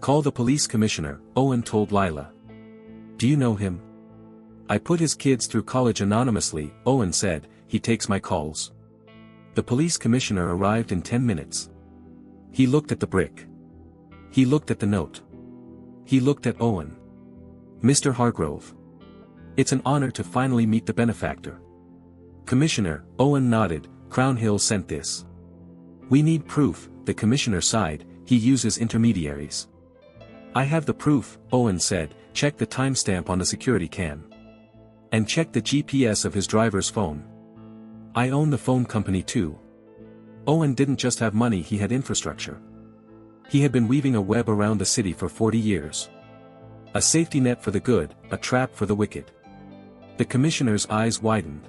"Call the police commissioner," Owen told Lila. "Do you know him?" "I put his kids through college anonymously," Owen said, "he takes my calls." The police commissioner arrived in 10 minutes. He looked at the brick. He looked at the note. He looked at Owen. "Mr. Hargrove. It's an honor to finally meet the benefactor." Commissioner, Owen nodded, Crown Hill sent this. We need proof, the commissioner sighed, he uses intermediaries. I have the proof, Owen said, check the timestamp on the security cam. And check the GPS of his driver's phone. I own the phone company too. Owen didn't just have money, he had infrastructure. He had been weaving a web around the city for 40 years. A safety net for the good, a trap for the wicked. The commissioner's eyes widened.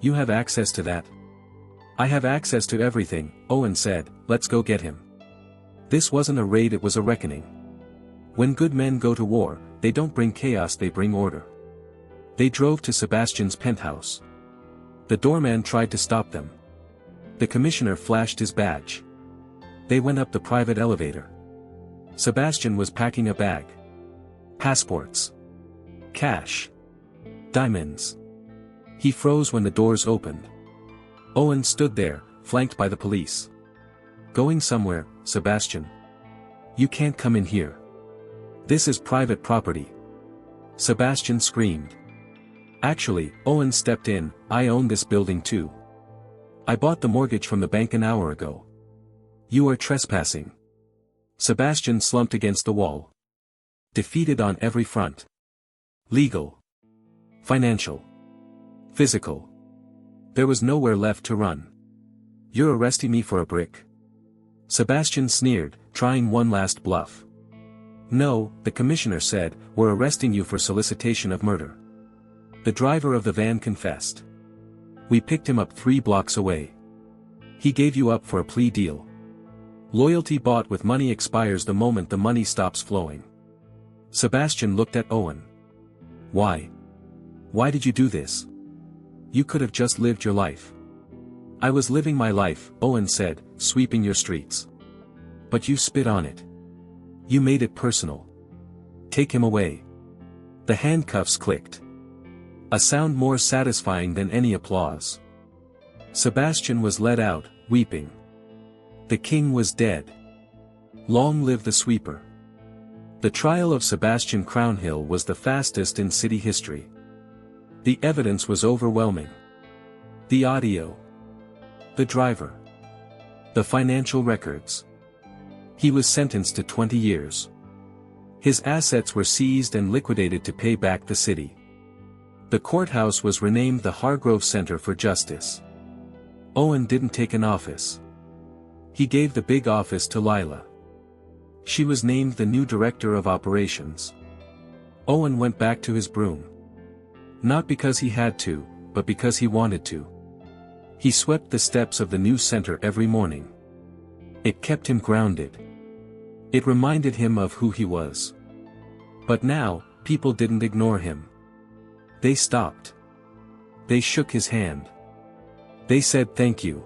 You have access to that? I have access to everything, Owen said, let's go get him. This wasn't a raid, it was a reckoning. When good men go to war, they don't bring chaos, they bring order. They drove to Sebastian's penthouse. The doorman tried to stop them. The commissioner flashed his badge. They went up the private elevator. Sebastian was packing a bag. Passports. Cash. Diamonds. He froze when the doors opened. Owen stood there, flanked by the police. Going somewhere, Sebastian? You can't come in here. This is private property. Sebastian screamed. Actually, Owen stepped in, I own this building too. I bought the mortgage from the bank an hour ago. You are trespassing. Sebastian slumped against the wall. Defeated on every front. Legal. Financial. Physical. There was nowhere left to run. You're arresting me for a brick? Sebastian sneered, trying one last bluff. No, the commissioner said, we're arresting you for solicitation of murder. The driver of the van confessed. We picked him up 3 blocks away. He gave you up for a plea deal. Loyalty bought with money expires the moment the money stops flowing. Sebastian looked at Owen. Why? Why did you do this? You could have just lived your life. I was living my life, Owen said, sweeping your streets. But you spit on it. You made it personal. Take him away. The handcuffs clicked. A sound more satisfying than any applause. Sebastian was led out, weeping. The king was dead. Long live the sweeper. The trial of Sebastian Crownhill was the fastest in city history. The evidence was overwhelming. The audio. The driver. The financial records. He was sentenced to 20 years. His assets were seized and liquidated to pay back the city. The courthouse was renamed the Hargrove Center for Justice. Owen didn't take an office. He gave the big office to Lila. She was named the new director of operations. Owen went back to his broom. Not because he had to, but because he wanted to. He swept the steps of the new center every morning. It kept him grounded. It reminded him of who he was. But now, people didn't ignore him. They stopped. They shook his hand. They said thank you.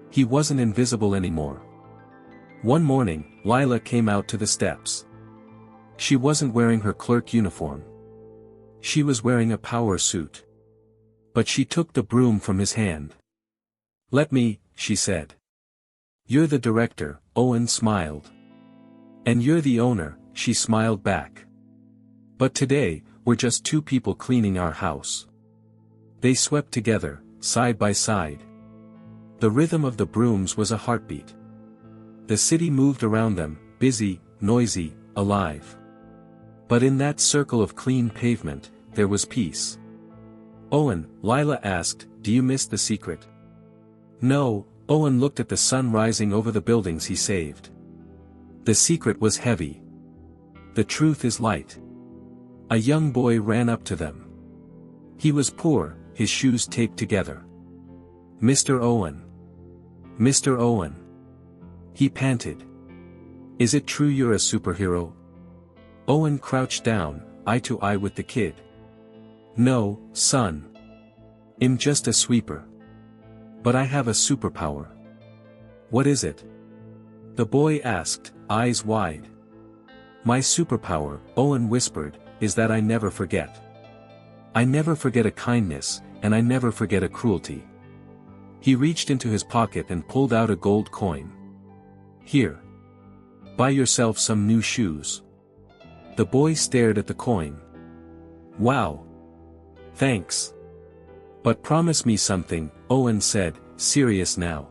He wasn't invisible anymore. One morning, Lila came out to the steps. She wasn't wearing her clerk uniform. She was wearing a power suit. But she took the broom from his hand. Let me, she said. You're the director, Owen smiled. And you're the owner, she smiled back. But today, we're just 2 people cleaning our house. They swept together, side by side. The rhythm of the brooms was a heartbeat. The city moved around them, busy, noisy, alive. But in that circle of clean pavement, there was peace. Owen, Lila asked, do you miss the secret? No, Owen looked at the sun rising over the buildings he saved. The secret was heavy. The truth is light. A young boy ran up to them. He was poor, his shoes taped together. Mr. Owen. Mr. Owen. He panted. Is it true you're a superhero? Owen crouched down, eye to eye with the kid. No, son. I'm just a sweeper. But I have a superpower. What is it? The boy asked, eyes wide. My superpower, Owen whispered, is that I never forget. I never forget a kindness, and I never forget a cruelty. He reached into his pocket and pulled out a gold coin. Here. Buy yourself some new shoes. The boy stared at the coin. Wow. Thanks. But promise me something, Owen said, serious now.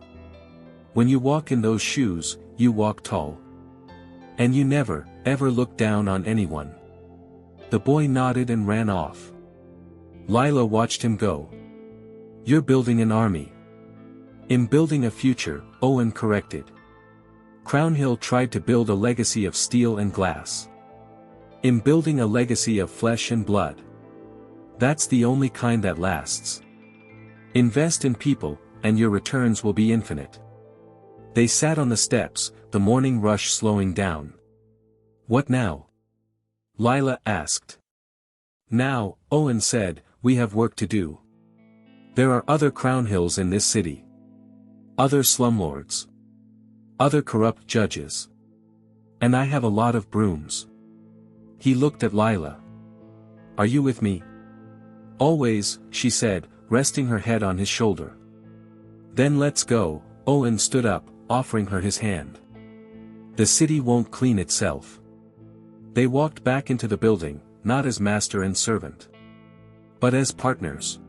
When you walk in those shoes, you walk tall. And you never, ever look down on anyone. The boy nodded and ran off. Lila watched him go. You're building an army. I'm building a future, Owen corrected. Crown Hill tried to build a legacy of steel and glass. I'm building a legacy of flesh and blood. That's the only kind that lasts. Invest in people, and your returns will be infinite. They sat on the steps, the morning rush slowing down. What now? Lila asked. Now, Owen said, we have work to do. There are other Crown Hills in this city. Other slumlords. Other corrupt judges. And I have a lot of brooms. He looked at Lila. Are you with me? Always, she said, resting her head on his shoulder. Then let's go. Owen stood up, offering her his hand. The city won't clean itself. They walked back into the building, not as master and servant, but as partners.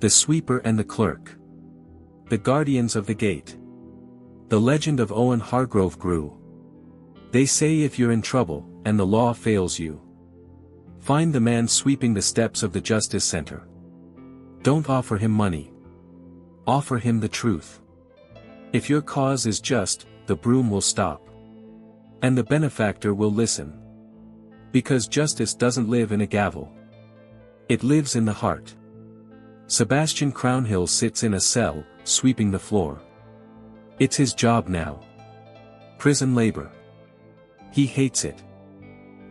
The sweeper and the clerk. The guardians of the gate. The legend of Owen Hargrove grew. They say if you're in trouble, and the law fails you, find the man sweeping the steps of the Justice Center. Don't offer him money. Offer him the truth. If your cause is just, the broom will stop. And the benefactor will listen. Because justice doesn't live in a gavel. It lives in the heart. Sebastian Crownhill sits in a cell, sweeping the floor. It's his job now. Prison labor. He hates it.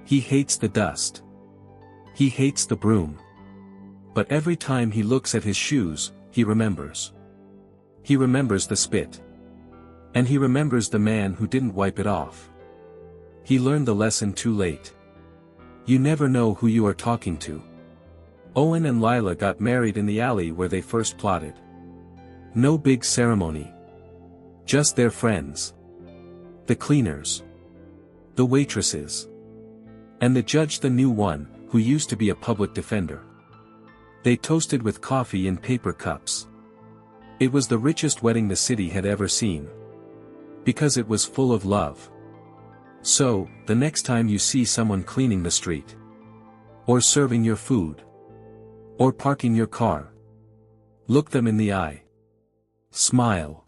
He hates the dust. He hates the broom. But every time he looks at his shoes, he remembers. He remembers the spit. And he remembers the man who didn't wipe it off. He learned the lesson too late. You never know who you are talking to. Owen and Lila got married in the alley where they first plotted. No big ceremony. Just their friends. The cleaners. The waitresses. And the judge, the new one, who used to be a public defender. They toasted with coffee in paper cups. It was the richest wedding the city had ever seen. Because it was full of love. So, the next time you see someone cleaning the street, or serving your food, or parking your car, look them in the eye. Smile.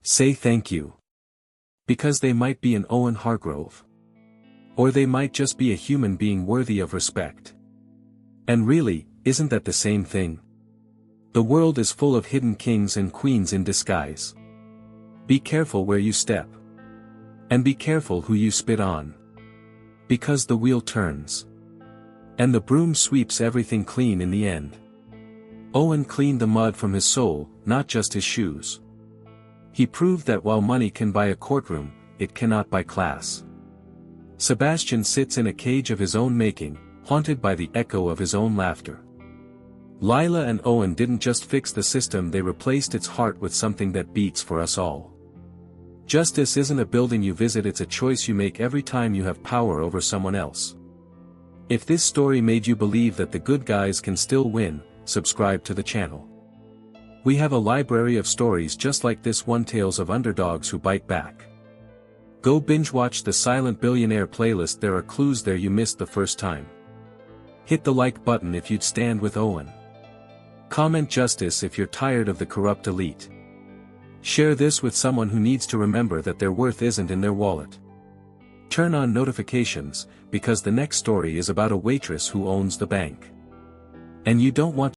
Say thank you. Because they might be an Owen Hargrove. Or they might just be a human being worthy of respect. And really, isn't that the same thing? The world is full of hidden kings and queens in disguise. Be careful where you step. And be careful who you spit on. Because the wheel turns. And the broom sweeps everything clean in the end. Owen cleaned the mud from his soul, not just his shoes. He proved that while money can buy a courtroom, it cannot buy class. Sebastian sits in a cage of his own making, haunted by the echo of his own laughter. Lila and Owen didn't just fix the system, they replaced its heart with something that beats for us all. Justice isn't a building you visit, it's a choice you make every time you have power over someone else. If this story made you believe that the good guys can still win, subscribe to the channel. We have a library of stories just like this one, tales of underdogs who bite back. Go binge watch the Silent Billionaire playlist, there are clues there you missed the first time. Hit the like button if you'd stand with Owen. Comment justice if you're tired of the corrupt elite. Share this with someone who needs to remember that their worth isn't in their wallet. Turn on notifications, because the next story is about a waitress who owns the bank. And you don't want